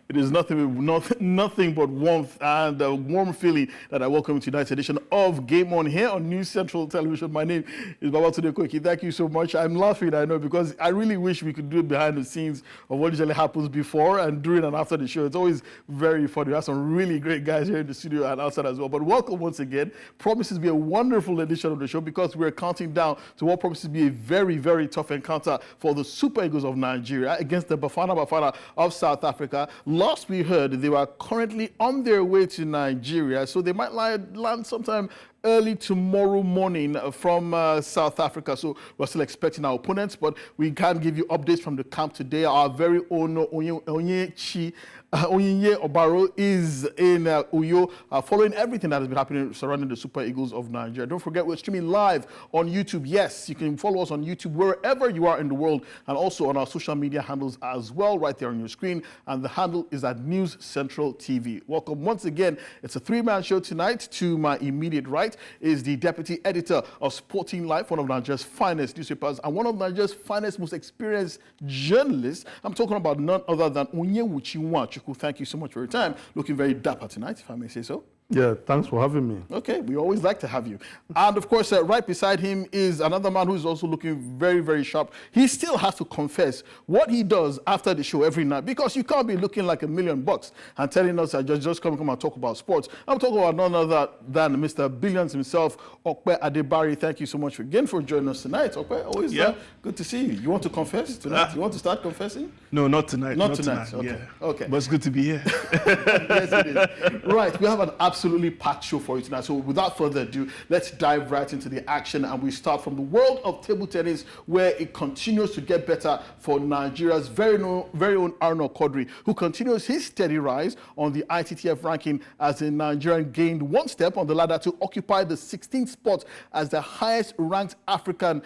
It is nothing but warmth and a warm feeling that I welcome to tonight's edition of Game On here on News Central Television. My name is Babatunde Koiki. Thank you so much. I'm laughing, I know, because I really wish we could do it behind the scenes of what usually happens before and during and after the show. It's always very funny. We have some really great guys here in the studio and outside as well. But welcome once again. Promises to be a wonderful edition of the show because we're counting down to what promises to be a very, very tough encounter for the Super Eagles of Nigeria against the Bafana of South Africa. Last we heard, they were currently on their way to Nigeria, so they might land sometime early tomorrow morning from South Africa. So we're still expecting our opponents, but we can give you updates from the camp today. Our very own Onyinye Obaro is in Uyo, following everything that has been happening surrounding the Super Eagles of Nigeria. Don't forget, we're streaming live on YouTube. Yes, you can follow us on YouTube wherever you are in the world, and also on our social media handles as well, right there on your screen. And the handle is at News Central TV. Welcome once again. It's a three-man show tonight. To my immediate right is the deputy editor of Sporting Life, one of Nigeria's finest newspapers, and one of Nigeria's finest, most experienced journalists. I'm talking about none other than Onyewuchi Nwachukwu. Thank you so much for your time. Looking very dapper tonight, if I may say so. Yeah, thanks for having me. Okay, we always like to have you. And of course, right beside him is another man who's also looking very, very sharp. He still has to confess what he does after the show every night, because you can't be looking like $1,000,000 and telling us that just come and talk about sports. I'm talking about none other than Mr. Billions himself, Okpe Adebari. Thank you so much again for joining us tonight. Okpe, always good to see you. You want to confess tonight? You want to start confessing? No, not tonight. Not tonight. Okay. Yeah. Okay. But it's good to be here. Yes, it is. Right, we have an absolutely packed show for you tonight. So without further ado, let's dive right into the action, and we start from the world of table tennis, where it continues to get better for Nigeria's very own Arnold Quadri, who continues his steady rise on the ITTF ranking as the Nigerian gained one step on the ladder to occupy the 16th spot as the highest ranked African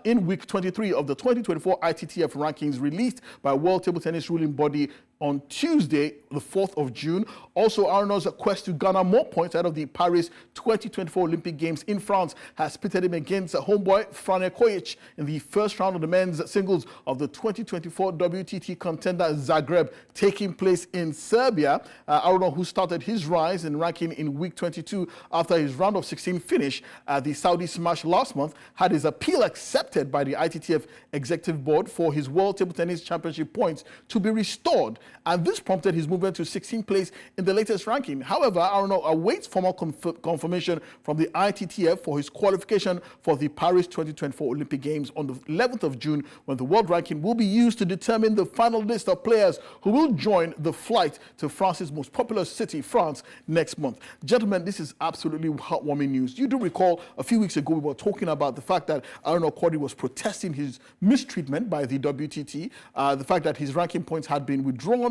in week 23 of the 2024 ITTF rankings released by World Table Tennis ruling body on Tuesday, the 4th of June. Also, Arnold's quest to garner more points out of the Paris 2024 Olympic Games in France has pitted him against homeboy Frane Kojic in the first round of the men's singles of the 2024 WTT contender Zagreb, taking place in Serbia. Arnold, who started his rise in ranking in week 22 after his round of 16 finish at the Saudi Smash last month, had his appeal accepted by the ITTF Executive Board for his World Table Tennis Championship points to be restored, and this prompted his movement to 16th place in the latest ranking. However, Arnold awaits formal confirmation from the ITTF for his qualification for the Paris 2024 Olympic Games on the 11th of June, when the world ranking will be used to determine the final list of players who will join the flight to France's most populous city, France, next month. Gentlemen, this is absolutely heartwarming news. You do recall a few weeks ago we were talking about the fact that Arnold Quadri was protesting his mistreatment by the WTT, the fact that his ranking points had been withdrawn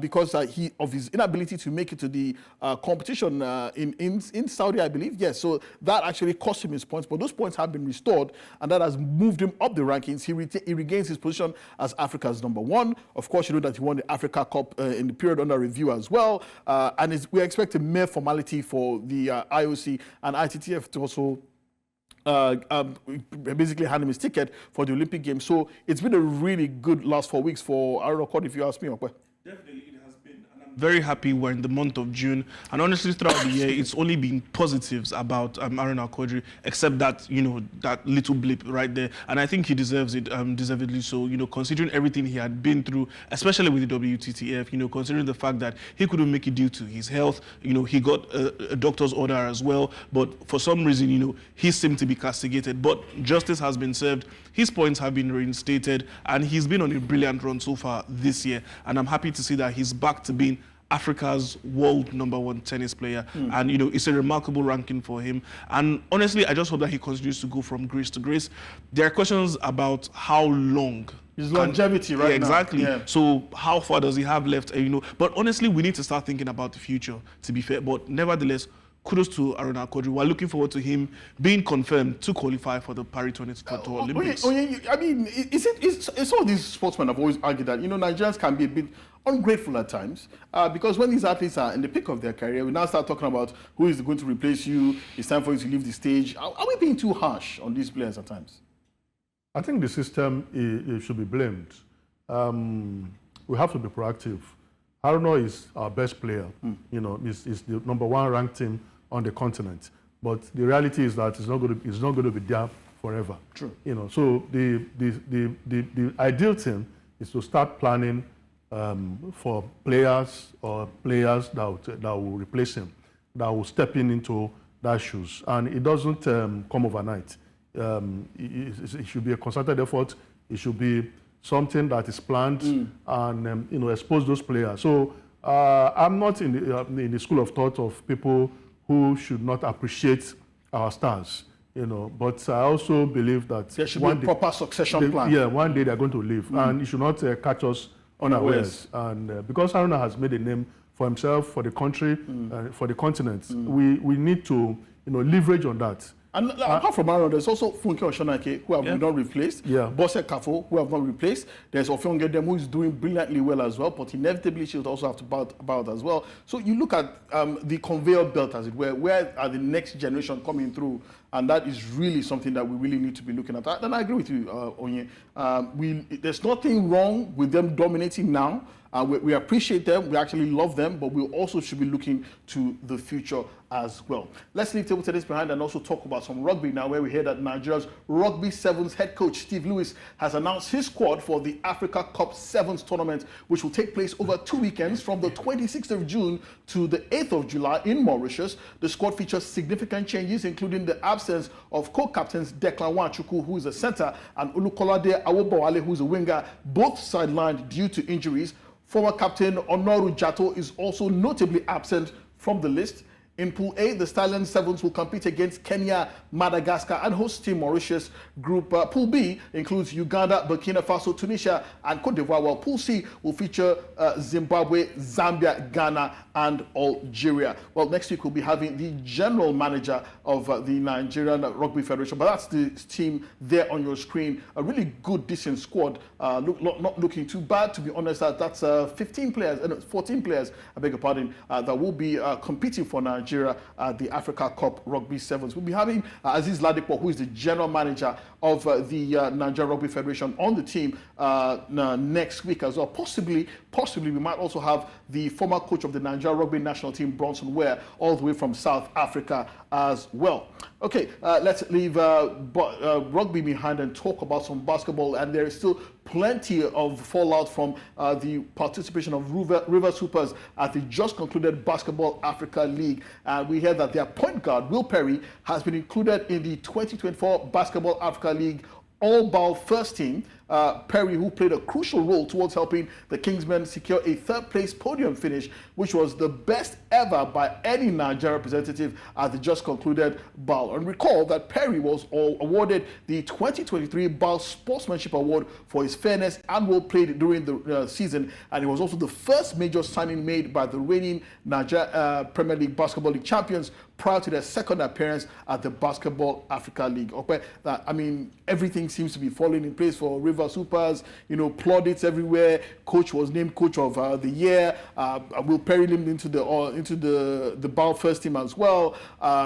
because of his inability to make it to the competition in Saudi, I believe. Yes, so that actually cost him his points, but those points have been restored, and that has moved him up the rankings. He regains his position as Africa's #1. Of course, you know that he won the Africa Cup in the period under review as well, and we expect a mere formality for the IOC and ITTF to also basically hand him his ticket for the Olympic Games. So it's been a really good last 4 weeks for Arnold Quadri, if you ask me. Definitely it has been, and I'm very happy we're in the month of June, and honestly throughout the year it's only been positives about Arnold Quadri, except that, you know, that little blip right there, and I think he deserves it, deservedly so, you know, considering everything he had been through, especially with the WTTF, you know, considering the fact that he couldn't make it due to his health. You know, he got a doctor's order as well, but for some reason, you know, he seemed to be castigated, but justice has been served. His points have been reinstated, and he's been on a brilliant run so far this year, and I'm happy to see that he's back to being Africa's world #1 tennis player. And, you know, it's a remarkable ranking for him. And honestly, I just hope that he continues to go from grace to grace. There are questions about how long. His longevity right now. Exactly. Yeah. So how far does he have left? You know, but honestly, we need to start thinking about the future, to be fair. But nevertheless, kudos to Arnold Quadri. We're looking forward to him being confirmed to qualify for the Paris 2024 Olympics. I mean, some of these sportsmen have always argued that, you know, Nigerians can be a bit ungrateful at times, because when these athletes are in the peak of their career, we now start talking about who is going to replace you. It's time for you to leave the stage. Are we being too harsh on these players at times? I think the system should be blamed. We have to be proactive. Aruna is our best player. You know, is the #1 ranked team on the continent. But the reality is that it's not going to be there forever. True. You know, so the ideal thing is to start planning for players that will replace him, that will step into that shoes, and it doesn't come overnight. It should be a concerted effort. It should be something that is planned and you know, expose those players. So I'm not in the school of thought of people who should not appreciate our stars, you know. But I also believe that there should be a proper succession plan. Yeah, one day they're going to leave, and it should not catch us unawares. And because Aruna has made a name for himself, for the country, for the continent, we need to, you know, leverage on that. And apart from Aruna, there's also Funke Oshonake, who have not replaced. Yeah. Bose Kafo, who have not replaced. There's Ofyongedem, who is doing brilliantly well as well, but inevitably she'll also have to bow out as well. So you look at the conveyor belt, as it were, where are the next generation coming through? And that is really something that we really need to be looking at. And I agree with you, Onye. There's nothing wrong with them dominating now. We appreciate them, we actually love them, but we also should be looking to the future as well. Let's leave table tennis behind and also talk about some rugby now, where we hear that Nigeria's Rugby Sevens head coach Steve Lewis has announced his squad for the Africa Cup Sevens tournament, which will take place over 2 weekends from the 26th of June to the 8th of July in Mauritius. The squad features significant changes, including the absence of co-captains Declan Nwachukwu, who is a centre, and Olukolade Awobowale, who is a winger, both sidelined due to injuries. Former captain Onoru Jato is also notably absent from the list. In Pool A, the Stallion Sevens will compete against Kenya, Madagascar, and host team Mauritius. Group Pool B includes Uganda, Burkina Faso, Tunisia, and Cote d'Ivoire, while Pool C will feature Zimbabwe, Zambia, Ghana, and Algeria. Well, next week we'll be having the general manager of the Nigerian Rugby Federation, but that's the team there on your screen. A really good, decent squad. Not looking too bad, to be honest. That's 14 players, I beg your pardon, that will be competing for Nigeria at the Africa Cup Rugby Sevens. We'll be having Aziz Ladipo, who is the general manager of the Nigeria Rugby Federation, on the team next week as well. Possibly we might also have the former coach of the Nigeria Rugby national team, Bronson Ware, all the way from South Africa as well. Okay, let's leave rugby behind and talk about some basketball. And there is still plenty of fallout from the participation of River Hoopers at the just concluded Basketball Africa League. We hear that their point guard, Will Perry, has been included in the 2024 Basketball Africa League All-BAL first team. Perry, who played a crucial role towards helping the Kingsmen secure a third-place podium finish, which was the best ever by any Nigerian representative at the just concluded BAL. And recall that Perry was awarded the 2023 BAL Sportsmanship Award for his fairness and role played during the season, and he was also the first major signing made by the reigning Nigeria Premier League Basketball League champions prior to their second appearance at the Basketball Africa League. Okay, I mean, everything seems to be falling in place for River Hoopers. You know, plaudits everywhere. Coach was named coach of the year. Will Perry named into the BAL first team as well.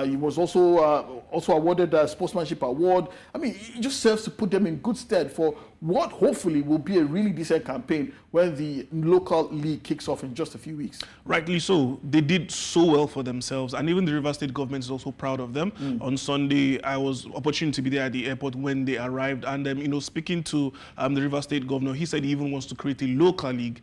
He was also awarded a sportsmanship award. I mean, it just serves to put them in good stead for what hopefully will be a really decent campaign when the local league kicks off in just a few weeks. Rightly so. They did so well for themselves, and even the River State government is also proud of them. On Sunday, I was opportunity to be there at the airport when they arrived, and you know, speaking to the River State governor, he said he even wants to create a local league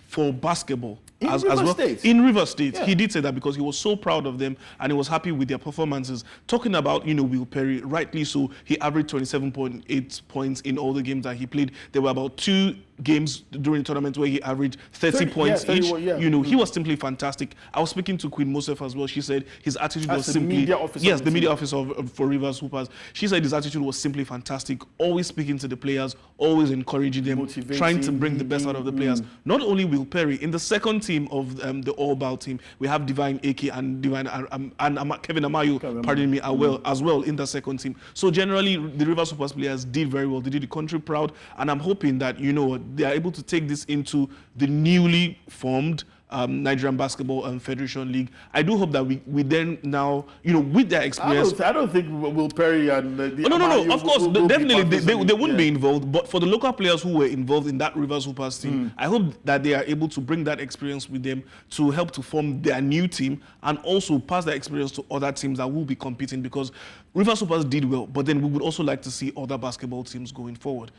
for basketball. As well. In River State, yeah. He did say that because he was so proud of them and he was happy with their performances. Talking about, you know, Will Perry, rightly so, he averaged 27.8 points in all the games that he played. There were about 2 games during the tournament where he averaged 30 points each. Yeah. You know, he was simply fantastic. I was speaking to Queen Mosef as well. She said his attitude was simply... media officer. Yes, the media officer for Rivers Hoopers. She said his attitude was simply fantastic. Always speaking to the players, always encouraging them, trying to bring the best out of the players. Not only Will Perry, in the second team of the All-BAL team, we have Divine Ake and Kevin Amayo, pardon me, as well in the second team. So generally, the Rivers Hoopers players did very well. They did the country proud, and I'm hoping that, you know, they are able to take this into the newly formed Nigerian Basketball and Federation League. I do hope that we then now, with their experience. I don't think Will Perry and the No. Of course, definitely they wouldn't be involved. But for the local players who were involved in that Rivers Hoopers team, I hope that they are able to bring that experience with them to help to form their new team and also pass that experience to other teams that will be competing, because Rivers Hoopers did well, but then we would also like to see other basketball teams going forward,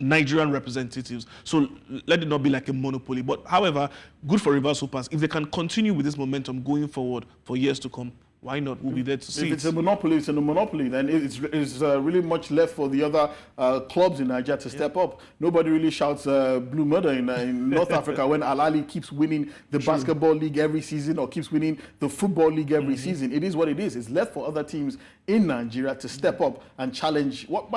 Nigerian representatives. So let it not be like a monopoly. But however, good for Rivers Hoopers. If they can continue with this momentum going forward for years to come, why not? We'll be there to see. If it's a monopoly, it's a monopoly. Then it's really much left for the other clubs in Nigeria to step up. Nobody really shouts blue murder in North Africa when Al Ahly keeps winning the basketball league every season or keeps winning the football league every season. It is what it is. It's left for other teams in Nigeria to step up and challenge what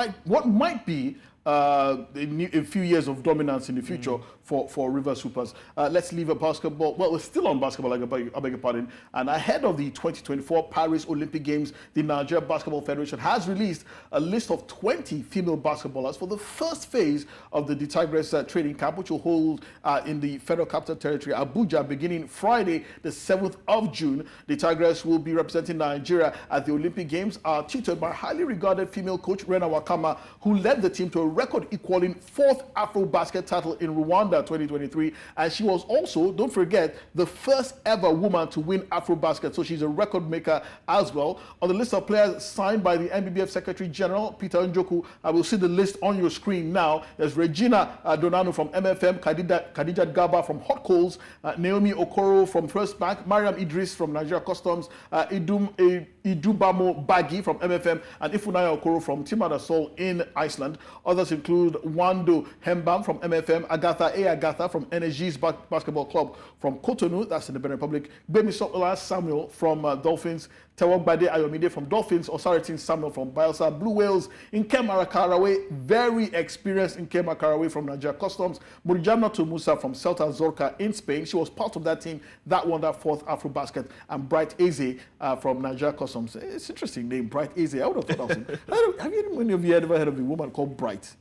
might be a few years of dominance in the future for Rivers Hoopers. Let's leave basketball. Well, we're still on basketball, I beg your pardon. And ahead of the 2024 Paris Olympic Games, the Nigeria Basketball Federation has released a list of 20 female basketballers for the first phase of the Tigress training camp, which will hold in the Federal Capital Territory, Abuja, beginning Friday, the 7th of June. The Tigress will be representing Nigeria at the Olympic Games, tutored by highly regarded female coach Rena Wakama, who led the team to a record-equaling 4th Afro-Basket title in Rwanda 2023, and she was also, don't forget, the first ever woman to win Afro-Basket, so she's a record maker as well. On the list of players signed by the NBBF Secretary General, Peter Njoku, I will see the list on your screen now. There's Regina Donano from MFM, Khadija Gaba from Hot Coals, Naomi Okoro from First Bank, Mariam Idris from Nigeria Customs, Idubamo Bagi from MFM, and Ifunaya Okoro from Timadasol in Iceland. Others include Wando Hembam from MFM, Agatha from Energies Basketball Club from Cotonou, that's in the Benin Republic, Gbemisola Samuel from Dolphins, Tewogbade Ayomide from Dolphins, Osaritin Samuel from Bielsa Blue Whales, Nkem Arakarawe, very experienced Nkem Arakarawe from Nigeria Customs, Murijana Musa from Celta Zorca in Spain. She was part of that team that won that 4th Afro-Basket, and Bright Eze from Nigeria Customs. It's an interesting name, Bright Eze. I would have thought that was have any of you ever heard of a woman called Bright?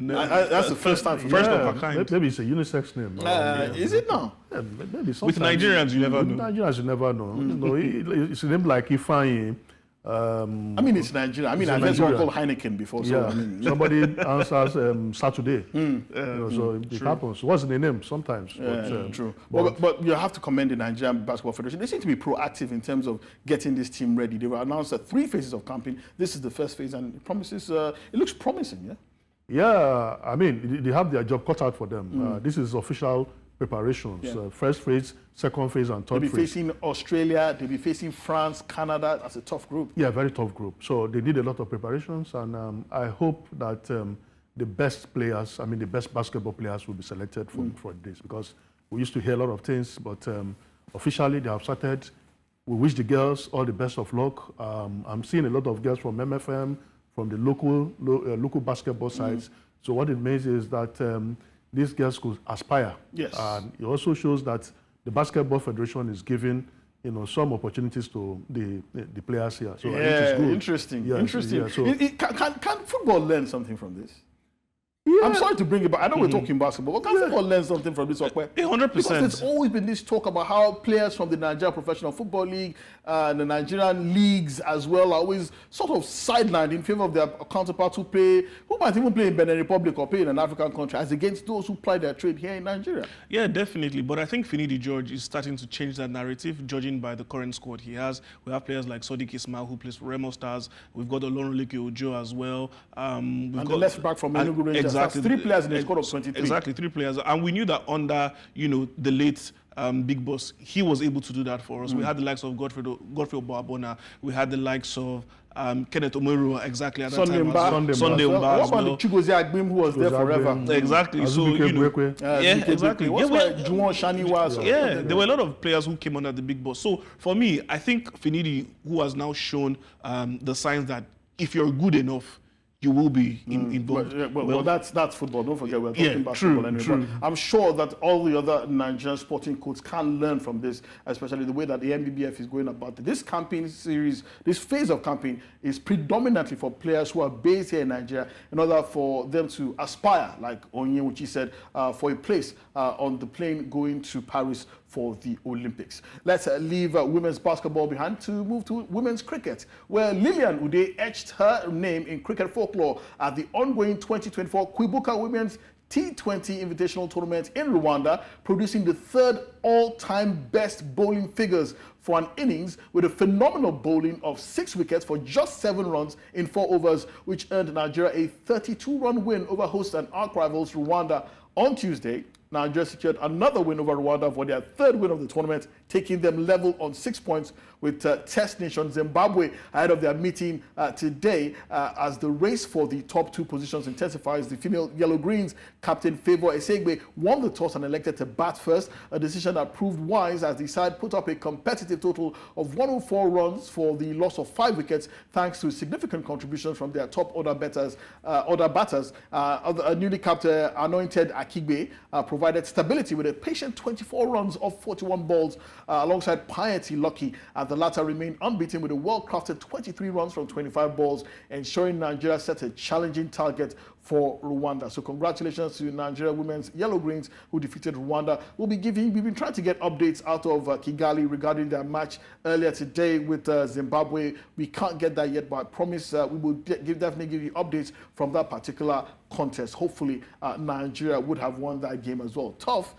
No, that's the first time. First of her kind. Maybe it's a unisex name. Is it now? Yeah, maybe with Nigerians, you never know. Nigerians, you never know. It's a name like Ifeanyi. I mean, it's Nigeria. I mean, I've heard someone called Heineken before. So, yeah, I mean, somebody answers Saturday. So it happens. What's the name sometimes? True. But you have to commend the Nigerian Basketball Federation. They seem to be proactive in terms of getting this team ready. They were announced 3 phases of camping. This is the first phase, and it promises. It looks promising. Yeah. Yeah, I mean, they have their job cut out for them. This is official preparations. First phase, second phase, and third phase. They'll be facing Australia, they'll be facing France, Canada. That's a tough group. Yeah, very tough group. So they need a lot of preparations, and I hope that the best players, the best basketball players will be selected for this, because we used to hear a lot of things, but officially they have started. We wish the girls all the best of luck. I'm seeing a lot of girls from MFM, from the local basketball sides. So what it means is that these girls could aspire. Yes. And it also shows that the Basketball Federation is giving some opportunities to the players here. So it is good. Interesting. Yes, interesting. yeah, so Can football learn something from this? Yeah. I'm sorry to bring it back. I know we're talking basketball, but can football learn something from this? 100%. Because there's always been this talk about how players from the Nigeria Professional Football League and the Nigerian leagues as well are always sort of sidelined in favor of their counterparts who might even play in Benin Republic or play in an African country, as against those who ply their trade here in Nigeria. Yeah, definitely. But I think Finidi George is starting to change that narrative, judging by the current squad he has. We have players like Sodiq Ismail, who plays for Remo Stars. We've got Olorunleke Ojo as well. And the left back from Enugu Rangers. Exactly. That's 3 players in the squad of 23. Exactly, 3 players. And we knew that under, the late Big Boss, he was able to do that for us. We had the likes of Godfrey Oboabona. We had the likes of Kenneth Omeru exactly at that time. Sunday Mba. What about the Chigozie Agbim, who was there forever? Exactly. So, exactly. What's like Juwon Shaniwa? Yeah, there were a lot of players who came under the Big Boss. So for me, I think Finidi, who has now shown the signs that if you're good enough, you will be involved. Well, that's football. Don't forget, we're talking Yeah, basketball true, anyway. true. But I'm sure that all the other Nigerian sporting codes can learn from this, especially the way that the NBBF is going about it. This campaign series, this phase of campaign is predominantly for players who are based here in Nigeria in order for them to aspire, like Onyewuchi said, for a place on the plane going to Paris for the Olympics. Let's leave women's basketball behind to move to women's cricket, where Lilian Ude etched her name in cricket folklore at the ongoing 2024 Kwibuka Women's T20 Invitational Tournament in Rwanda, producing the third all-time best bowling figures for an innings with a phenomenal bowling of 6 wickets for just 7 runs in 4 overs, which earned Nigeria a 32-run win over host and arch rivals Rwanda. On Tuesday, Nigeria secured another win over Rwanda for their 3rd win of the tournament, taking them level on 6 points with test nation Zimbabwe ahead of their meeting today. As the race for the top 2 positions intensifies, the female Yellow Greens captain Favour Esegbe won the toss and elected to bat first, a decision that proved wise as the side put up a competitive total of 104 runs for the loss of 5 wickets, thanks to significant contributions from their top order batters. Newly capped Anointed Akigbe provided stability with a patient 24 runs off 41 balls, alongside Piety Lucky. The latter remained unbeaten with a well-crafted 23 runs from 25 balls, ensuring Nigeria set a challenging target for Rwanda. So congratulations to Nigeria Women's Yellow Greens who defeated Rwanda. We've been trying to get updates out of Kigali regarding their match earlier today with Zimbabwe. We can't get that yet, but I promise we will definitely give you updates from that particular contest. Hopefully Nigeria would have won that game as well. Tough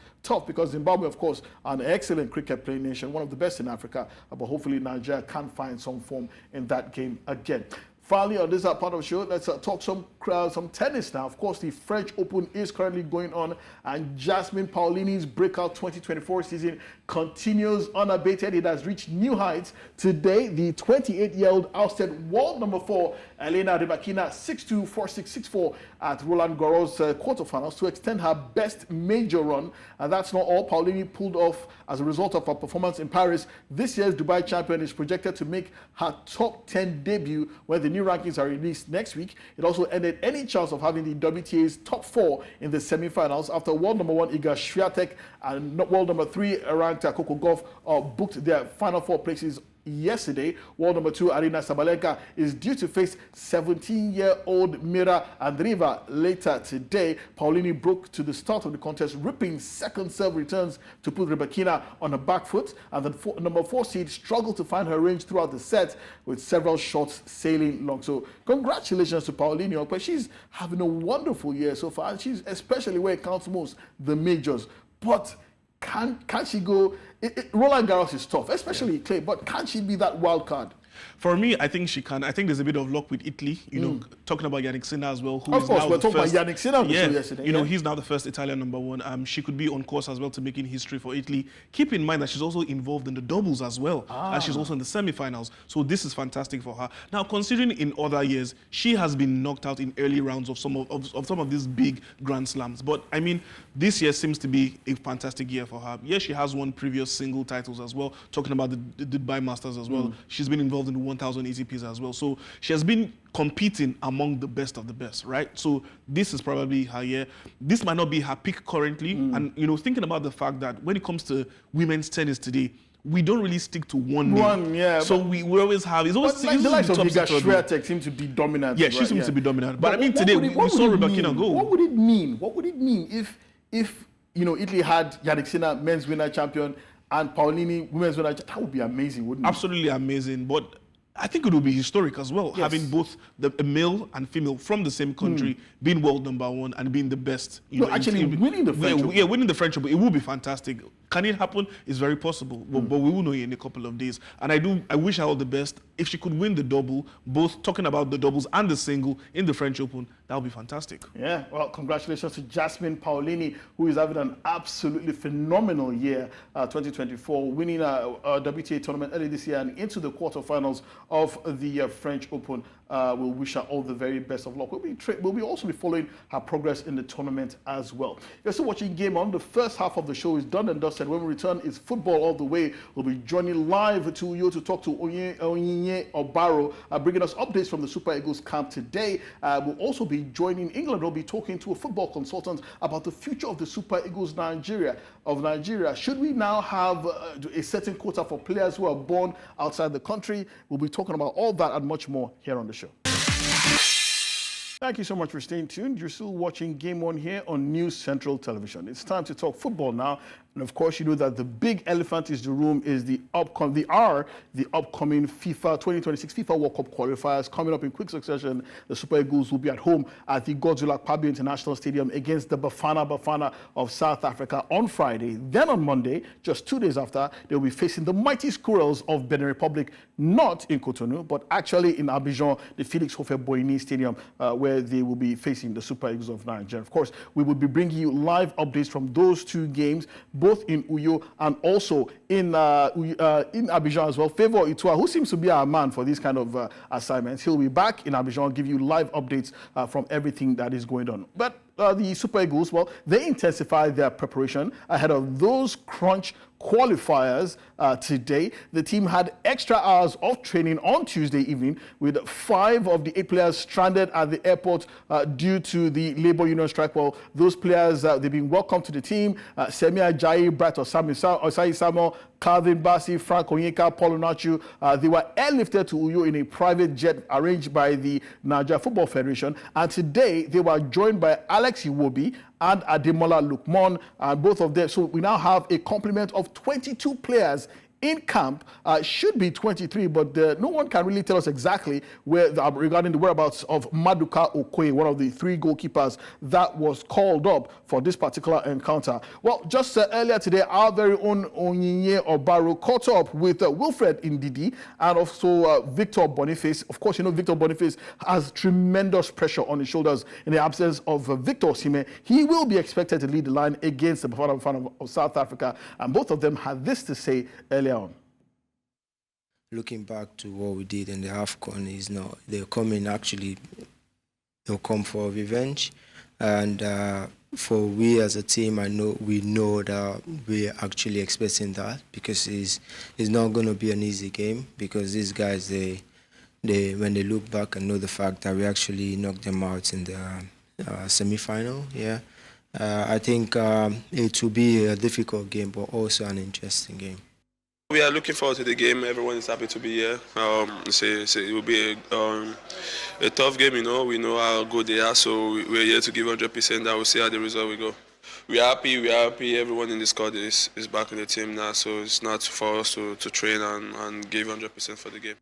because Zimbabwe, of course, are an excellent cricket playing nation, one of the best in Africa, but hopefully Nigeria can find some form in that game again. Finally, on this part of the show, let's talk some tennis now. Of course, the French Open is currently going on, and Jasmine Paolini's breakout 2024 season continues unabated. It has reached new heights. Today, the 28-year-old ousted world number 4, Elena Rybakina, 6-2, 4-6, 6-4 at Roland Garros quarterfinals to extend her best major run. And that's not all. Paolini pulled off as a result of her performance in Paris. This year's Dubai champion is projected to make her top 10 debut when the new rankings are released next week. It also ended any chance of having the WTA's top 4 in the semi-finals after world number 1 Iga Swiatek and world number 3 ranked Coco Gauff booked their final 4 places yesterday. World number 2 Arina Sabalenka is due to face 17-year-old Mira Andreeva later today. Paolini broke to the start of the contest, ripping second serve returns to put Rybakina on her back foot, and the number 4 seed struggled to find her range throughout the set with several shots sailing long. So congratulations to Paolini, but she's having a wonderful year so far, and she's especially where it counts most, the majors. But can she go? Roland Garros is tough, especially clay, but can she be that wild card? For me, I think she can. I think there's a bit of luck with Italy. You know, talking about Yannick Sinner as well. Of course, we're talking about Yannick Sinner yesterday. You know, he's now the first Italian number 1. She could be on course as well to making history for Italy. Keep in mind that she's also involved in the doubles as well, and she's also in the semi-finals. So this is fantastic for her. Now, considering in other years she has been knocked out in early rounds of some of these big Grand Slams, but I mean, this year seems to be a fantastic year for her. Yes, she has won previous single titles as well. Talking about the Dubai Masters as well. She's been involved in the 1,000 ATPs as well. So she has been competing among the best of the best, right? So this is probably her year. This might not be her peak currently. And, you know, thinking about the fact that when it comes to women's tennis today, we don't really stick to one name. Yeah. So we always have... It's always the likes of Iga Swiatek seem to be dominant. Yeah, she seems to be dominant. But I mean, today we saw Rybakina go. What would it mean? What would it mean if you know, Italy had Yannick Sinner, men's winner champion, and Paolini, women's winner champion? That would be amazing, wouldn't it? Absolutely amazing. But I think it will be historic as well, having both the male and female from the same country being world number 1 and being the best. Winning the French Open. Yeah, winning the French Open. It will be fantastic. Can it happen? It's very possible, but we will know in a couple of days. And I wish her all the best. If she could win the double, both talking about the doubles and the single in the French Open, that would be fantastic. Yeah, well, congratulations to Jasmine Paolini, who is having an absolutely phenomenal year, 2024, winning a WTA tournament early this year and into the quarterfinals of the French Open we'll wish her all the very best of luck. We'll also be following her progress in the tournament as well. You're still watching Game On. The first half of the show is done and dusted. When we return, it's football all the way. We'll be joining live to you to talk to Onyinye Obaro, bringing us updates from the Super Eagles camp today. We'll also be joining England. We'll be talking to a football consultant about the future of the Super Eagles Nigeria. Should we now have a certain quota for players who are born outside the country? We'll be talking about all that and much more here on the show. Thank you so much for staying tuned. You're still watching Game On here on News Central Television. It's time to talk football now. And of course, you know that the big elephant in the room is the upcoming FIFA 2026 FIFA World Cup qualifiers coming up in quick succession. The Super Eagles will be at home at the Godzilla Akpabio International Stadium against the Bafana of South Africa on Friday. Then on Monday, just 2 days after, they'll be facing the mighty Squirrels of Benin Republic, not in Cotonou, but actually in Abidjan, the Felix Houphouët-Boigny Stadium, where they will be facing the Super Eagles of Nigeria. Of course, we will be bringing you live updates from those two games, both in Uyo and also in Abidjan as well. Favour Itua, who seems to be our man for these kind of assignments, he'll be back in Abidjan, give you live updates from everything that is going on. But the Super Eagles, well, they intensified their preparation ahead of those crunch qualifiers today. The team had extra hours of training on Tuesday evening with 5 of the 8 players stranded at the airport due to the labor union strike. Well, those players, they've been welcomed to the team. Semi Ajayi, Bright Osai Samuel, Calvin Bassi, Frank Onyeka, Paul Onachu, they were airlifted to Uyo in a private jet arranged by the Nigeria Football Federation. And today, they were joined by Alex Iwobi and Ademola Lukman, and both of them. So we now have a complement of 22 players in camp. Should be 23, but no one can really tell us exactly regarding the whereabouts of Maduka Okoye, one of the 3 goalkeepers that was called up for this particular encounter. Well, just earlier today, our very own Onyinye Obaro caught up with Wilfred Ndidi and also Victor Boniface. Of course, you know Victor Boniface has tremendous pressure on his shoulders in the absence of Victor Osimhen. He will be expected to lead the line against the Bafana of South Africa, and both of them had this to say earlier on. Looking back to what we did in the AFCON is now they'll come for revenge, and for we as a team, we know that we're actually expecting that, because it's not going to be an easy game, because these guys they when they look back and know the fact that we actually knocked them out in the semi-final. I think it will be a difficult game, but also an interesting game. We are looking forward to the game. Everyone is happy to be here. It will be a tough game, you know. We know how good they are, so we're here to give 100%. And we'll see how the result will go. We are happy. Everyone in the squad is back in the team now, so it's not for us to train and give 100% for the game.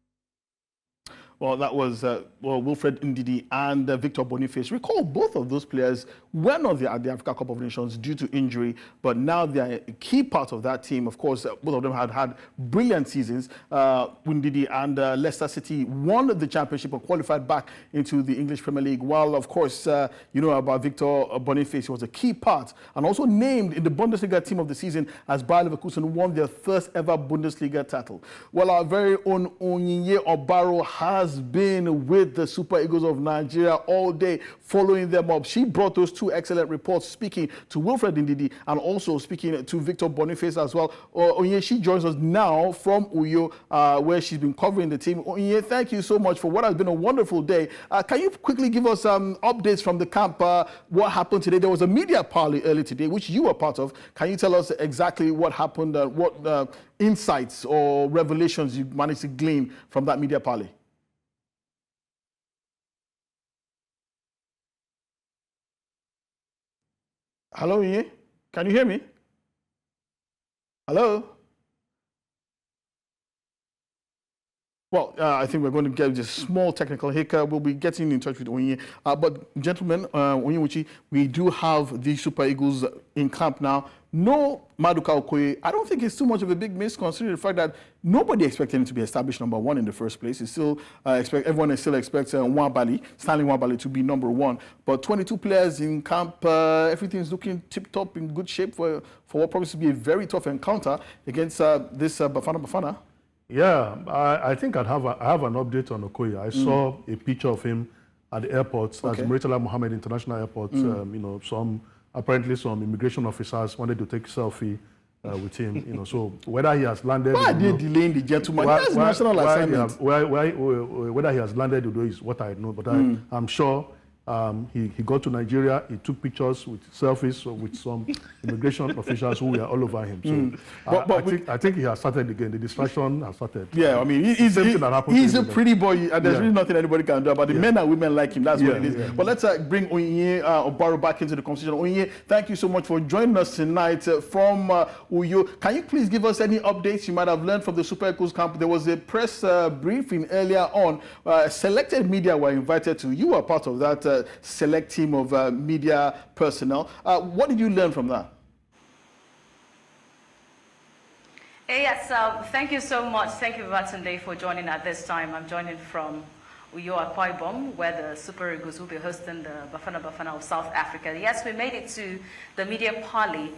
Well, that was Wilfred Ndidi and Victor Boniface. Recall both of those players were not at the Africa Cup of Nations due to injury, but now they are a key part of that team. Of course, both of them had brilliant seasons. Ndidi and Leicester City won the championship and qualified back into the English Premier League. While, of course, you know about Victor Boniface, he was a key part and also named in the Bundesliga team of the season as Bayer Leverkusen won their first ever Bundesliga title. Well, our very own Onyinye Obaro has been with the Super Eagles of Nigeria all day, following them up. She brought those 2 excellent reports, speaking to Wilfred Ndidi and also speaking to Victor Boniface as well. Onyinye, she joins us now from Uyo, where she's been covering the team. Onyinye, thank you so much for what has been a wonderful day. Can you quickly give us some updates from the camp? What happened today? There was a media parley early today, which you were part of. Can you tell us exactly what happened, what insights or revelations you managed to glean from that media parley? Hello, Iye? Can you hear me? Hello? Well, I think we're going to get just a small technical hiccup. We'll be getting in touch with Onyinye. But gentlemen, Onyinye, we do have the Super Eagles in camp now. No Maduka Okoye. I don't think it's too much of a big miss, considering the fact that nobody expected him to be established number 1 in the first place. It's still everyone still expects Stanley Nwabali to be number 1. But 22 players in camp, everything's looking tip-top, in good shape for what promises to be a very tough encounter against this Bafana. Yeah, I think I have an update on Okoye. I saw a picture of him at the airport, that's Murtala Mohammed International Airport. You know, apparently some immigration officers wanted to take a selfie with him. You know, so whether he has landed, Why are they delaying the gentleman? That's national assignment. Whether he has landed is what I know, but I'm sure. He got to Nigeria, he took pictures with selfies with some immigration officials who were all over him. So I think he has started again. The distraction has started. Yeah, I mean, he's a pretty boy, and there's really nothing anybody can do about it. Men and women like him, that's what it is. Yeah. But let's bring Onyinye Obaro back into the conversation. Onyinye, thank you so much for joining us tonight from Uyo. Can you please give us any updates you might have learned from the Super Eagles camp? There was a press briefing earlier on. Selected media were invited to. You were part of that select team of media personnel. What did you learn from that? Yes, thank you so much. Thank you, Babatunde, for joining at this time. I'm joining from Uyo Akwa Ibom, where the Super Eagles will be hosting the Bafana Bafana of South Africa. Yes, we made it to the media parley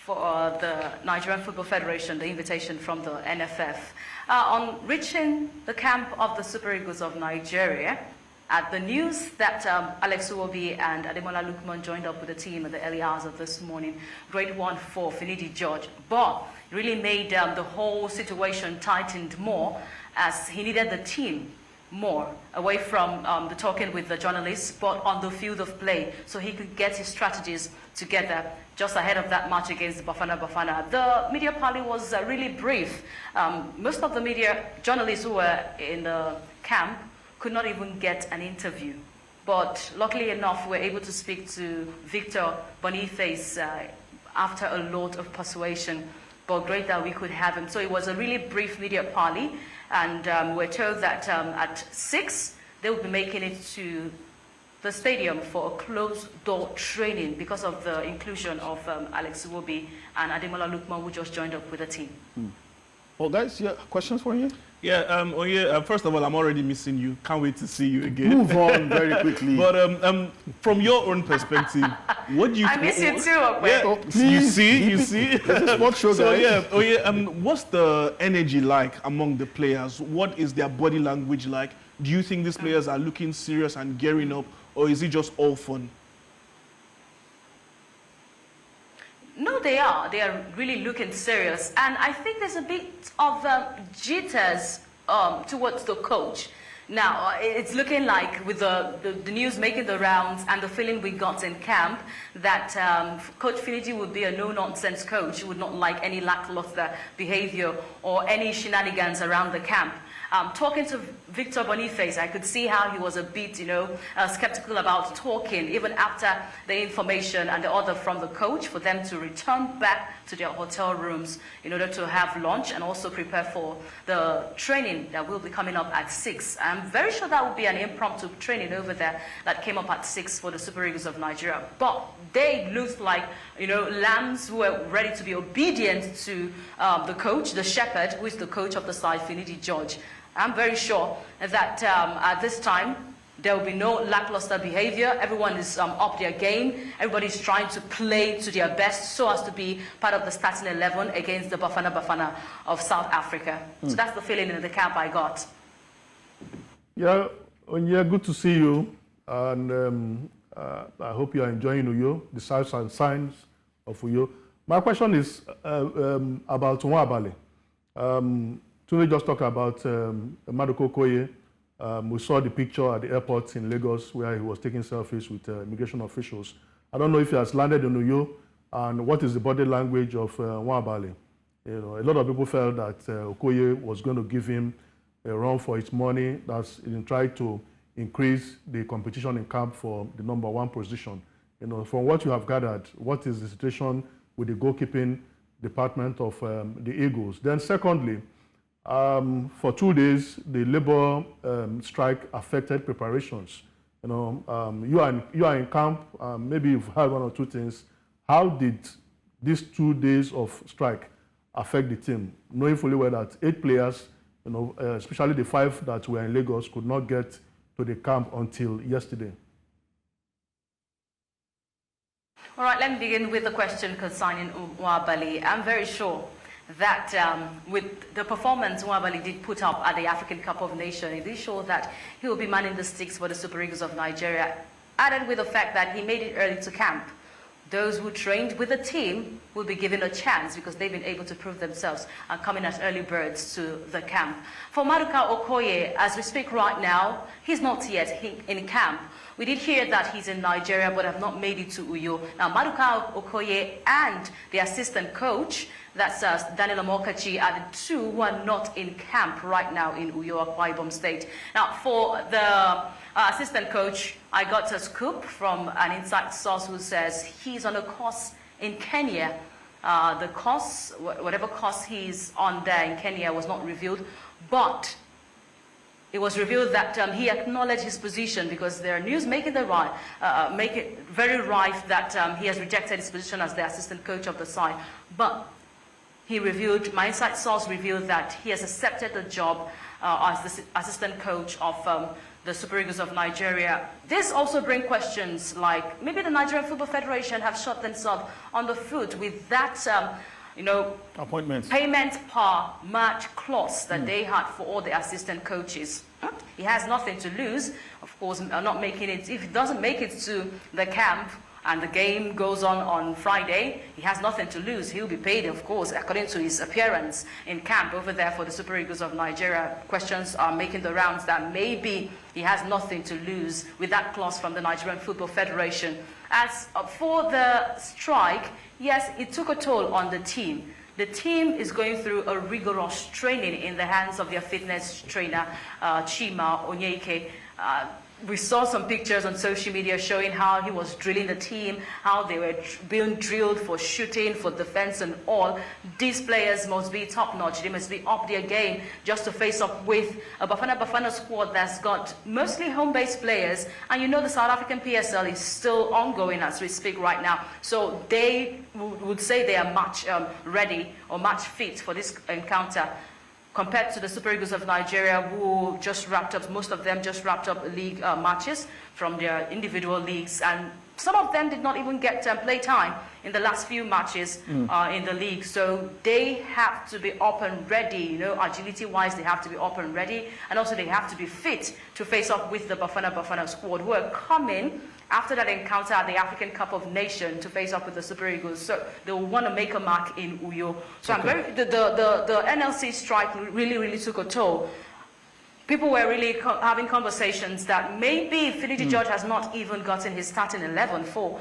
for the Nigerian Football Federation, the invitation from the NFF. On reaching the camp of the Super Eagles of Nigeria, at the news that Alex Iwobi and Ademola Lookman joined up with the team at the early hours of this morning, grade 1 for Finidi George, but really made the whole situation tightened more as he needed the team more away from the talking with the journalists, but on the field of play, so he could get his strategies together just ahead of that match against Bafana Bafana. The media parley was really brief. Most of the media journalists who were in the camp could not even get an interview. But luckily enough, we were able to speak to Victor Boniface after a lot of persuasion, but great that we could have him. So it was a really brief media parley, and we're told that at 6, they will be making it to the stadium for a closed-door training because of the inclusion of Alex Iwobi and Ademola Lookman, who just joined up with the team. Well, guys, questions for you? Yeah, first of all, I'm already missing you. Can't wait to see you again. Move on very quickly. But from your own perspective, what do you... I miss you too, Okwe. Yeah, please, you see? This is what shows. So yeah, what's the energy like among the players? What is their body language like? Do you think these players are looking serious and gearing up, or is it just all fun? No, they are. They are really looking serious. And I think there's a bit of jitters towards the coach. Now, it's looking like with the news making the rounds and the feeling we got in camp that Coach Finidi would be a no-nonsense coach. He would not like any lackluster behavior or any shenanigans around the camp. Talking to Victor Boniface, I could see how he was a bit, skeptical about talking, even after the information and the order from the coach for them to return back to their hotel rooms in order to have lunch and also prepare for the training that will be coming up at 6. I'm very sure that will be an impromptu training over there that came up at 6 for the Super Eagles of Nigeria. But they looked like, lambs who were ready to be obedient to the coach, the shepherd, who is the coach of the side, Finidi George. I'm very sure that at this time, there will be no lackluster behavior. Everyone is up their game. Everybody's trying to play to their best so as to be part of the starting 11 against the Bafana Bafana of South Africa. So that's the feeling in the camp I got. Yeah, good to see you. And I hope you are enjoying Uyo, the sights and signs of Uyo. My question is about All-BAL. Tunde just talked about Maduka Okoye. We saw the picture at the airport in Lagos where he was taking selfies with immigration officials. I don't know if he has landed in Uyo, and what is the body language of All-BAL. A lot of people felt that Okoye was going to give him a run for his money. That's in trying to increase the competition in camp for the #1 position. From what you have gathered, what is the situation with the goalkeeping department of the Eagles? Then secondly, for 2 days, the labor strike affected preparations. You are in camp. Maybe you've heard one or two things. How did these 2 days of strike affect the team? Knowing fully well that 8 players, especially the 5 that were in Lagos, could not get to the camp until yesterday. All right, let me begin with the question concerning All-BAL. I'm very sure that with the performance All-BAL did put up at the African Cup of Nations, it did show that he will be manning the sticks for the Super Eagles of Nigeria, added with the fact that he made it early to camp. Those who trained with the team will be given a chance because they've been able to prove themselves and coming as early birds to the camp. For Maduka Okoye, as we speak right now, he's not yet in camp. We did hear that he's in Nigeria but have not made it to Uyo. Now, Maduka Okoye and the assistant coach, that's Daniel Amokachi, are the two who are not in camp right now in Uyo, Akwa Ibom State. Now, for the assistant coach, I got a scoop from an inside source who says he's on a course in Kenya. The course, whatever course he's on there in Kenya was not revealed, but it was revealed that he acknowledged his position because there are news making make it very rife that he has rejected his position as the assistant coach of the side. But my inside source revealed that he has accepted the job as the assistant coach of the Super Eagles of Nigeria. This also brings questions like maybe the Nigerian Football Federation have shot themselves on the foot with that appointments, payment per match clause that they had for all the assistant coaches. He has nothing to lose, of course, not making it. If he doesn't make it to the camp and the game goes on Friday, he has nothing to lose. He'll be paid, of course, according to his appearance in camp over there for the Super Eagles of Nigeria. Questions are making the rounds that maybe he has nothing to lose with that clause from the Nigerian Football Federation. As for the strike, yes, it took a toll on the team. The team is going through a rigorous training in the hands of their fitness trainer, Chima Onyeke. We saw some pictures on social media showing how he was drilling the team, how they were being drilled for shooting, for defense and all. These players must be top-notch. They must be up their game just to face up with a Bafana squad that's got mostly home-based players. And you know the South African PSL is still ongoing as we speak right now. So they would say they are match ready or match fit for this encounter, compared to the Super Eagles of Nigeria, who just wrapped up, most of them just wrapped up league matches from their individual leagues, and some of them did not even get play time in the last few matches in the league. So they have to be up and ready, agility-wise, they have to be up and ready, and also they have to be fit to face up with the Bafana squad, who are coming after that encounter at the African Cup of Nations to face up with the Super Eagles. So they will want to make a mark in Uyo. So okay. The NLC strike really took a toll. People were really having conversations that maybe Finidi George has not even gotten his starting 11 for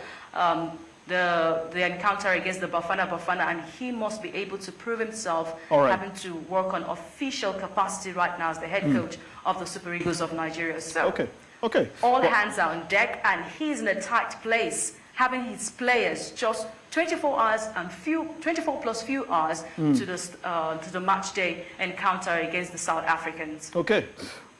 the encounter against the Bafana, and he must be able to prove himself, having to work on official capacity right now as the head coach of the Super Eagles of Nigeria. So all hands are on deck, and he's in a tight place, having his players just 24 hours and 24 plus few hours to the match day encounter against the South Africans. Okay.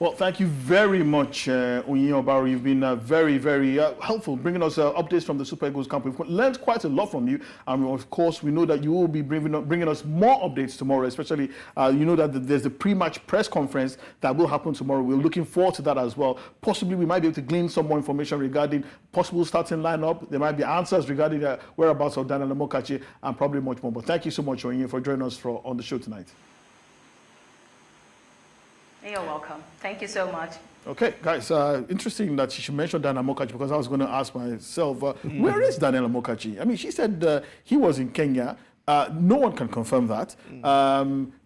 Well, thank you very much, Onyin Obaro. You've been very helpful bringing us updates from the Super Eagles camp. We've learned quite a lot from you. And of course, we know that you will be bringing us more updates tomorrow, especially, you know that there's a pre-match press conference that will happen tomorrow. We're looking forward to that as well. Possibly, we might be able to glean some more information regarding possible starting lineup. There might be answers regarding the whereabouts of Daniel Amokachi and probably much more. But thank you so much, Onyin, for joining us on the show tonight. You're welcome. Thank you so much. Okay, guys, interesting that she should mention Daniel Amokachi, because I was going to ask myself, where is Daniel Amokachi? I mean, she said he was in Kenya. No one can confirm that.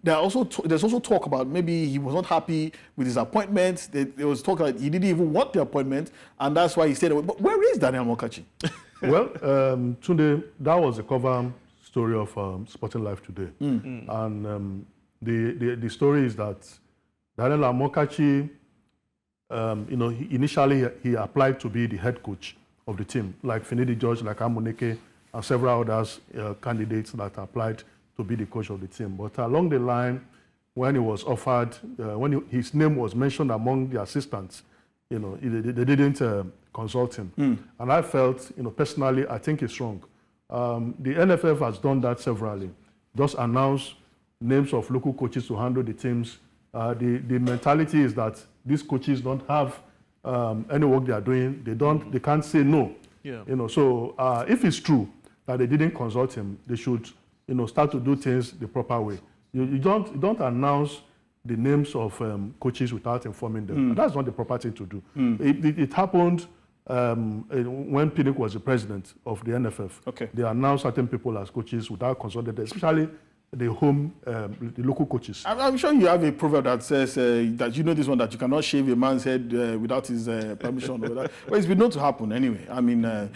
There's also talk about maybe he was not happy with his appointment. There was talk that he didn't even want the appointment, and that's why he stayed away. But where is Daniel Amokachi? Well, Tunde, that was the cover story of Sporting Life Today. And the story is that Daniel Amokachi, initially he applied to be the head coach of the team, like Finidi George, like Amuneke, and several others candidates that applied to be the coach of the team. But along the line, when he was offered, his name was mentioned among the assistants, they didn't consult him. And I felt, personally, I think it's wrong. The NFF has done that severally. Just announced names of local coaches to handle the teams. The mentality is that these coaches don't have any work they are doing. They can't say no. Yeah. So if it's true that they didn't consult him, they should start to do things the proper way. You don't announce the names of coaches without informing them. And that's not the proper thing to do. It happened when Pinnick was the president of the NFF. Okay. They announced certain people as coaches without consulting them, especially the local coaches. I'm sure you have a proverb that says that this one, that you cannot shave a man's head without his permission. Well, it's been known to happen anyway. I mean,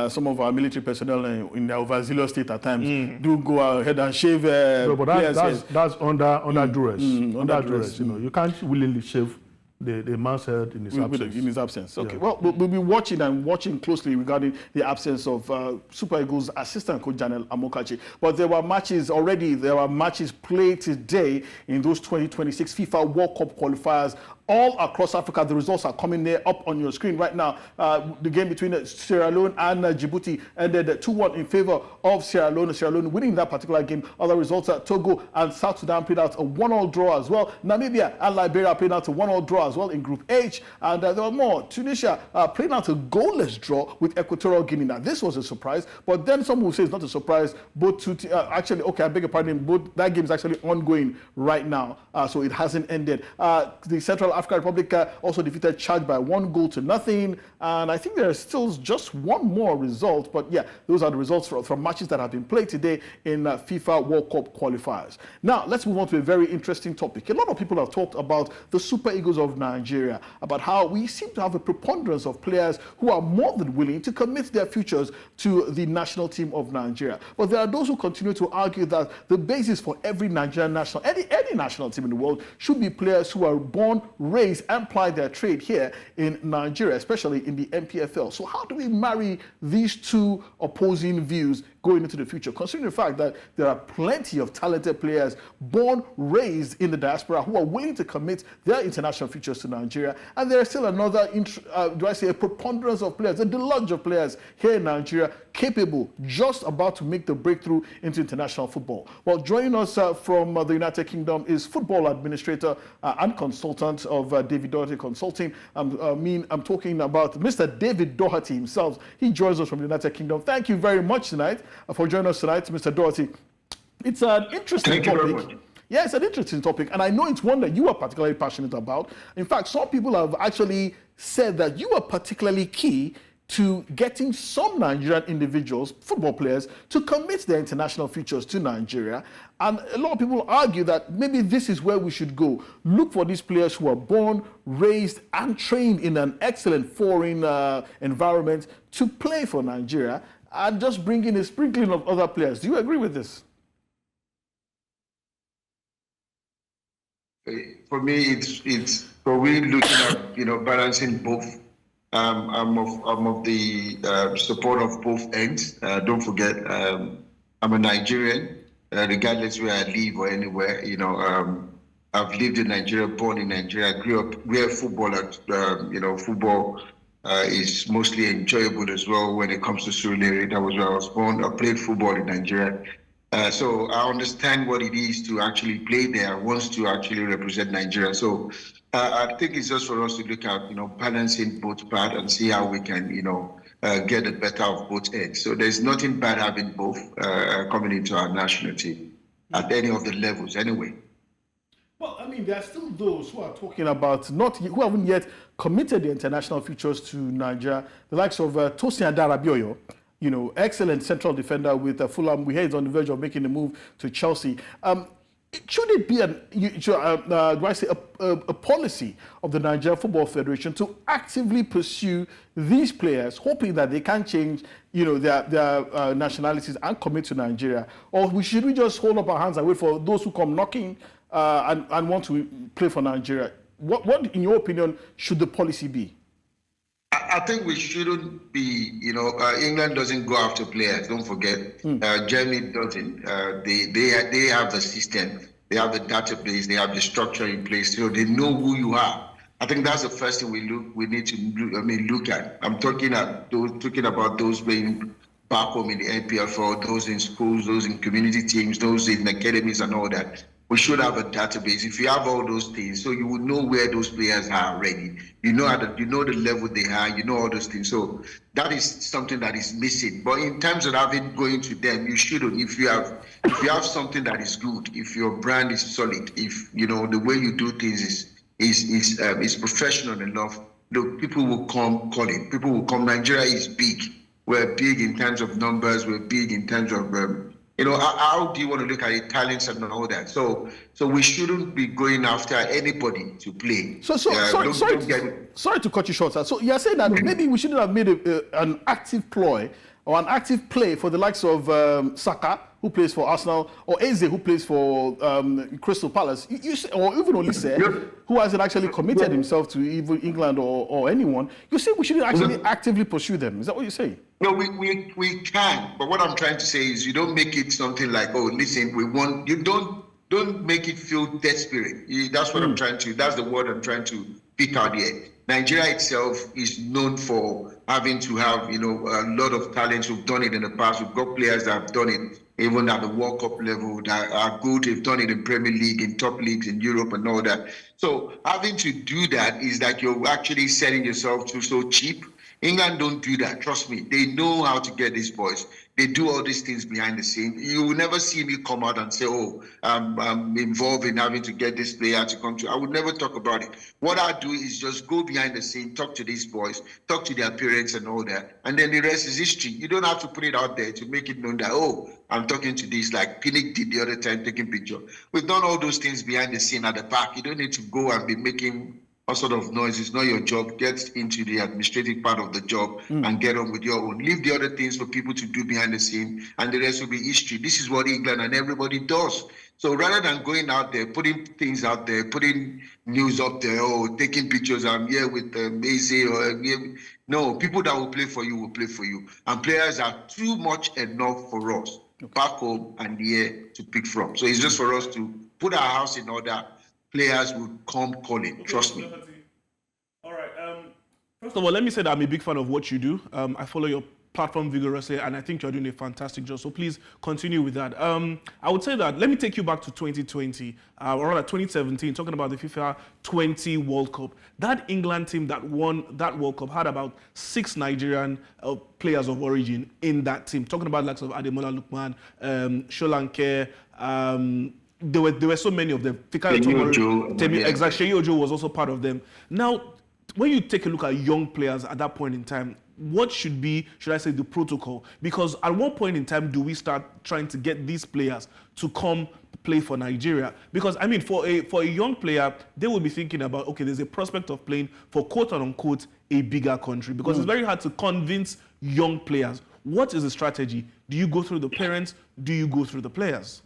some of our military personnel in their overzealous state at times do go ahead and shave but that's under duress. Under duress. You can't willingly shave the man's head in his absence. In his absence. Okay. Yeah. Well, we'll be watching closely regarding the absence of Super Eagles assistant coach Janelle Amokachi. But there were matches played today in those 2026 FIFA World Cup qualifiers all across Africa. The results are coming there up on your screen right now. The game between Sierra Leone and Djibouti ended 2-1 in favor of Sierra Leone. Sierra Leone winning that particular game. Other results are Togo and South Sudan played out a 1-1 draw as well. Namibia and Liberia played out a 1-1 draw as well in Group H. And there were more. Tunisia played out a goalless draw with Equatorial Guinea. Now, this was a surprise, but then some will say it's not a surprise. Both actually, okay, I beg your pardon, that game is actually ongoing right now, so it hasn't ended. The Central African Republic also defeated Chad by 1-0, and I think there is still just one more result, but yeah, those are the results from matches that have been played today in FIFA World Cup qualifiers. Now, let's move on to a very interesting topic. A lot of people have talked about the Super Eagles of Nigeria, about how we seem to have a preponderance of players who are more than willing to commit their futures to the national team of Nigeria. But there are those who continue to argue that the basis for every Nigerian national, any national team in the world, should be players who are born, raised, and ply their trade here in Nigeria, especially in the MPFL. So how do we marry these two opposing views going into the future, considering the fact that there are plenty of talented players born, raised in the diaspora who are willing to commit their international futures to Nigeria, and there is still another, a preponderance of players, a deluge of players here in Nigeria capable, just about to make the breakthrough into international football. Well, joining us from the United Kingdom is football administrator and consultant of David Doherty Consulting. I'm talking about Mr. David Doherty himself. He joins us from the United Kingdom. Thank you very much tonight for joining us tonight, Mr. Doherty. It's an interesting topic. Thank you very much. Yeah, it's an interesting topic, and I know it's one that you are particularly passionate about. In fact, some people have actually said that you are particularly key to getting some Nigerian individuals, football players, to commit their international futures to Nigeria. And a lot of people argue that maybe this is where we should go. Look for these players who are born, raised, and trained in an excellent foreign environment to play for Nigeria, and just bring in a sprinkling of other players. Do you agree with this? For me, it's for we looking at balancing both. I'm of the support of both ends. Don't forget, I'm a Nigerian, regardless where I live or anywhere. I've lived in Nigeria, born in Nigeria, grew up where football. Football is mostly enjoyable as well when it comes to Surulere. That was where I was born. I played football in Nigeria. So I understand what it is to actually play there, wants to actually represent Nigeria. So I think it's just for us to look at, balancing both parts and see how we can, get the better of both ends. So there's nothing bad having both coming into our national team at any of the levels anyway. Well, I mean, there are still those who are talking about who haven't yet committed their international futures to Nigeria, the likes of Tosin Adarabioyo. Excellent central defender with Fulham. We hear he's on the verge of making a move to Chelsea. Should it be a policy of the Nigerian Football Federation to actively pursue these players, hoping that they can change, their nationalities and commit to Nigeria, or should we just hold up our hands and wait for those who come knocking and want to play for Nigeria? What, in your opinion, should the policy be? I think we shouldn't be, England doesn't go after players, don't forget. Germany doesn't. They have the system, they have the database, they have the structure in place, so they know who you are. I think that's the first thing we need to look at. I'm talking about those playing back home in the NPFL, those in schools, those in community teams, those in academies and all that. We should have a database. If you have all those things, so you will know where those players are already. You know the level they are. You know all those things. So that is something that is missing. But in terms of having going to them, you shouldn't. If you have something that is good, if your brand is solid, if you know the way you do things is professional enough, look, people will come calling. People will come. Nigeria is big. We're big in terms of numbers. We're big in terms of how do you want to look at it, talents and all that? So we shouldn't be going after anybody to play. Sorry to cut you short, sir. So you're saying that maybe we shouldn't have made an active ploy or an active play for the likes of Saka, who plays for Arsenal, or Eze, who plays for Crystal Palace, or even Olise, who hasn't actually committed himself to even England or anyone. You say we shouldn't actually actively pursue them. Is that what you're saying? No, we can. But what I'm trying to say is you don't make it something like, oh, listen, we want, you don't make it feel desperate. That's what I'm trying to, that's the word I'm trying to pick out here. Nigeria itself is known for having to have, a lot of talents who've done it in the past. We've got players that have done it even at the World Cup level that are good. They've done it in Premier League, in top leagues in Europe and all that. So having to do that is like you're actually selling yourself to so cheap. England don't do that. Trust me. They know how to get these boys. They do all these things behind the scene. You will never see me come out and say, oh, I'm involved in having to get this player to come to. I would never talk about it. What I do is just go behind the scene, talk to these boys, talk to their parents and all that. And then the rest is history. You don't have to put it out there to make it known that, oh, I'm talking to this, like Pinnick did the other time, taking picture. We've done all those things behind the scene at the back. You don't need to go and be making all sort of noise. It's not your job. Get into the administrative part of the job and get on with your own. Leave the other things for people to do behind the scene, and the rest will be history. This is what England and everybody does. So rather than going out there, putting things out there, putting news up there, oh, taking pictures, I'm here with Eze, or no, people that will play for you will play for you. And players are too much enough for us back home and here to pick from. So it's just for us to put our house in order. Players will come calling. Trust me. All right. First of all, let me say that I'm a big fan of what you do. I follow your platform vigorously, and I think you're doing a fantastic job. So please continue with that. I would say that, let me take you back to 2020, or rather 2017, talking about the FIFA 20 World Cup. That England team that won that World Cup had about 6 Nigerian players of origin in that team. Talking about likes of Ademola Lookman, Solanke, there were so many of them. Exactly, Sheyi Ojo was also part of them. Now, when you take a look at young players at that point in time, what should be, should I say, the protocol? Because at what point in time do we start trying to get these players to come play for Nigeria? Because, I mean, for a young player, they will be thinking about, okay, there's a prospect of playing for quote-unquote a bigger country, because it's very hard to convince young players. What is the strategy? Do you go through the parents? Do you go through the players?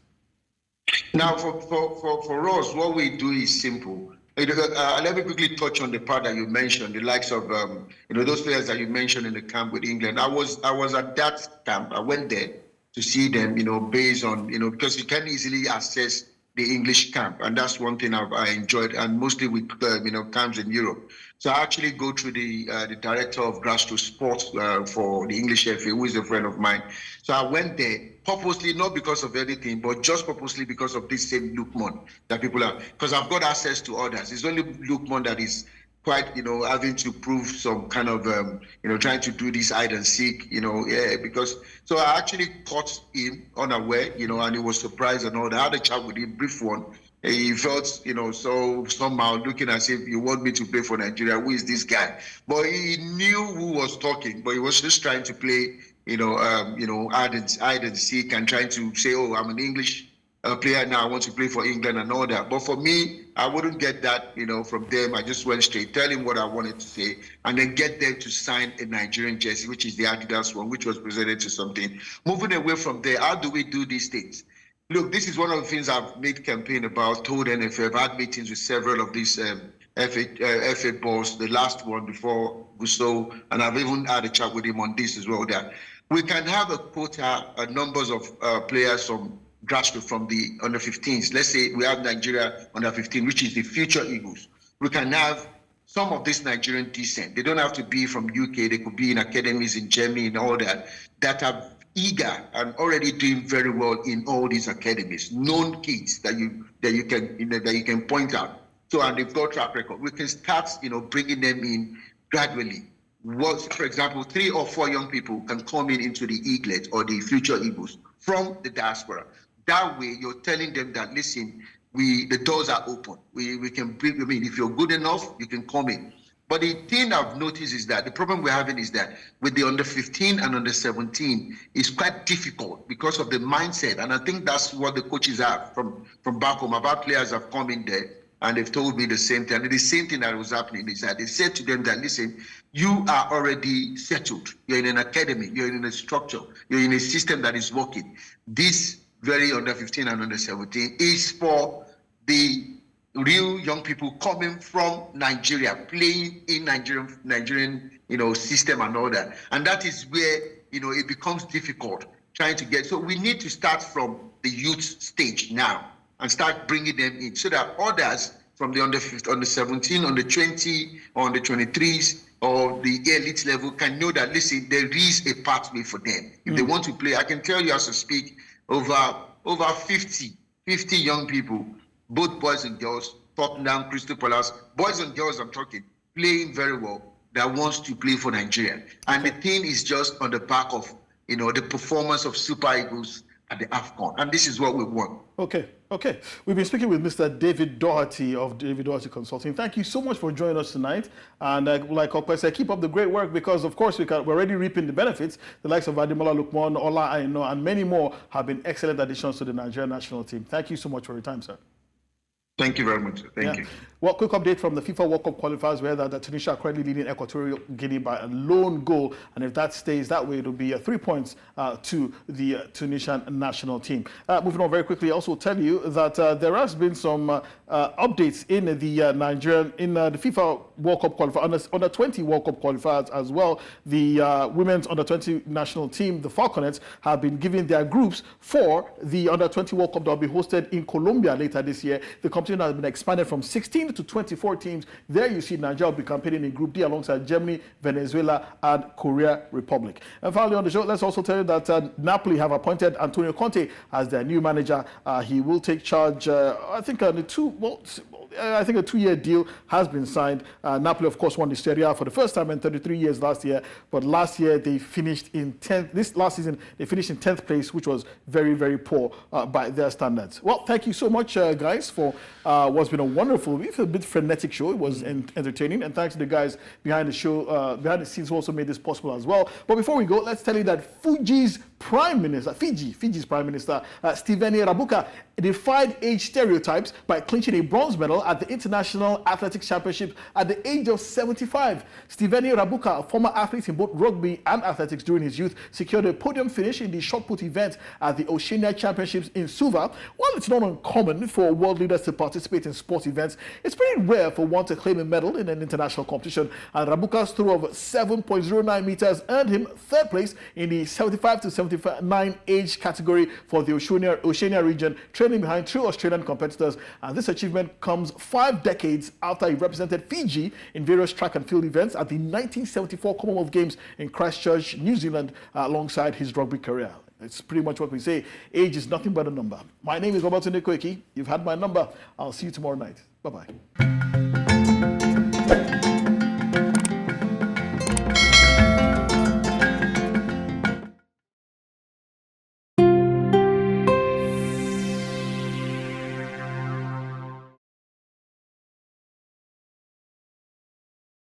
Now, for us, what we do is simple. Let me quickly touch on the part that you mentioned, the likes of those players that you mentioned in the camp with England. I was at that camp. I went there to see them, based on because you can easily access the English camp, and that's one thing I enjoyed, and mostly with camps in Europe. So I actually go through the director of grassroots sports for the English FA, who is a friend of mine. So I went there purposely, not because of anything, but just purposely because of this same Lookman that people have. Because I've got access to others. It's only Lookman that is quite, having to prove some kind of, trying to do this hide and seek, because, so I actually caught him unaware, and he was surprised and all that. I had a chat with him, brief one. He felt, so somehow looking as if you want me to play for Nigeria. Who is this guy? But he knew who was talking, but he was just trying to play, hide and seek and trying to say, oh, I'm an English player now. I want to play for England and all that. But for me, I wouldn't get that, from them. I just went straight, tell him what I wanted to say, and then get them to sign a Nigerian jersey, which is the Adidas one, which was presented to something. Moving away from there, how do we do these things? Look, this is one of the things I've made campaign about, told NFF. I've had meetings with several of these FA boss, the last one before Gusto, and I've even had a chat with him on this as well, that we can have a quota, numbers of players from grassroots, from the under 15s. Let's say we have Nigeria under 15, which is the future Eagles. We can have some of this Nigerian descent. They don't have to be from UK. They could be in academies in Germany and all that, that have eager and already doing very well in all these academies, known kids that you can point out. So, and they've got track record. We can start, bringing them in gradually. For example, 3 or 4 young people can come into the Eaglet or the Future Eagles from the diaspora. That way, you're telling them that, listen, the doors are open. We can bring them in. If you're good enough, you can come in. But the thing I've noticed is that the problem we're having is that with the under 15 and under 17, it's quite difficult because of the mindset. And I think that's what the coaches have from back home. About players have come in there and they've told me the same thing. And the same thing that was happening is that they said to them that, listen, you are already settled. You're in an academy. You're in a structure. You're in a system that is working. This very under 15 and under 17 is for the real young people coming from Nigeria, playing in Nigerian system and all that. And that is where, it becomes difficult trying to get. So we need to start from the youth stage now and start bringing them in so that others from the under 15, under 17, under 20, or under 23s, or the elite level can know that, listen, there is a pathway for them. If they want to play, I can tell you as I speak, over 50 young people, both boys and girls, Tottenham, Crystal Palace, boys and girls I'm talking, playing very well, that wants to play for Nigeria. And the thing is just on the back of, the performance of Super Eagles at the AFCON. And this is what we want. Okay. We've been speaking with Mr. David Doherty of David Doherty Consulting. Thank you so much for joining us tonight. And like Okwe said, keep up the great work because, of course, we're already reaping the benefits. The likes of Ademola Lookman, Ola Aino, and many more have been excellent additions to the Nigerian national team. Thank you so much for your time, sir. Thank you very much. Thank you. Well, quick update from the FIFA World Cup qualifiers where the Tunisia are currently leading Equatorial Guinea by a lone goal. And if that stays that way, it'll be 3 points to the Tunisian national team. Moving on very quickly, I also tell you that there has been some updates in the Nigerian, in the FIFA World Cup qualifiers, under 20 World Cup qualifiers as well. The women's under 20 national team, the Falconets, have been given their groups for the under 20 World Cup that will be hosted in Colombia later this year. The competition has been expanded from 16 to 24 teams. There you see Nigeria will be competing in Group D alongside Germany, Venezuela, and Korea Republic. And finally on the show, let's also tell you that Napoli have appointed Antonio Conte as their new manager. He will take charge, I think, on a 2-year deal has been signed. Napoli, of course, won the Serie A for the first time in 33 years last year. But last year, they finished in 10th. Last season, they finished in 10th place, which was very, very poor by their standards. Well, thank you so much, guys, for what's been a wonderful, a bit frenetic show. It was entertaining. And thanks to the guys behind the show, behind the scenes who also made this possible as well. But before we go, let's tell you that Fiji's Prime Minister, Steveni Rabuka, defied age stereotypes by clinching a bronze medal at the International Athletics Championship at the age of 75. Steveni Rabuka, a former athlete in both rugby and athletics during his youth, secured a podium finish in the shot put event at the Oceania Championships in Suva. While it's not uncommon for world leaders to participate in sports events, it's pretty rare for one to claim a medal in an international competition. And Rabuka's throw of 7.09 meters earned him third place in the 75 to 79 age category for the Oceania region, trailing behind 2 Australian competitors. And this achievement comes 5 decades after he represented Fiji in various track and field events at the 1974 Commonwealth Games in Christchurch, New Zealand, alongside his rugby career. It's pretty much what we say. Age is nothing but a number. My name is Roberto Nekoeki. You've had my number. I'll see you tomorrow night. Bye-bye.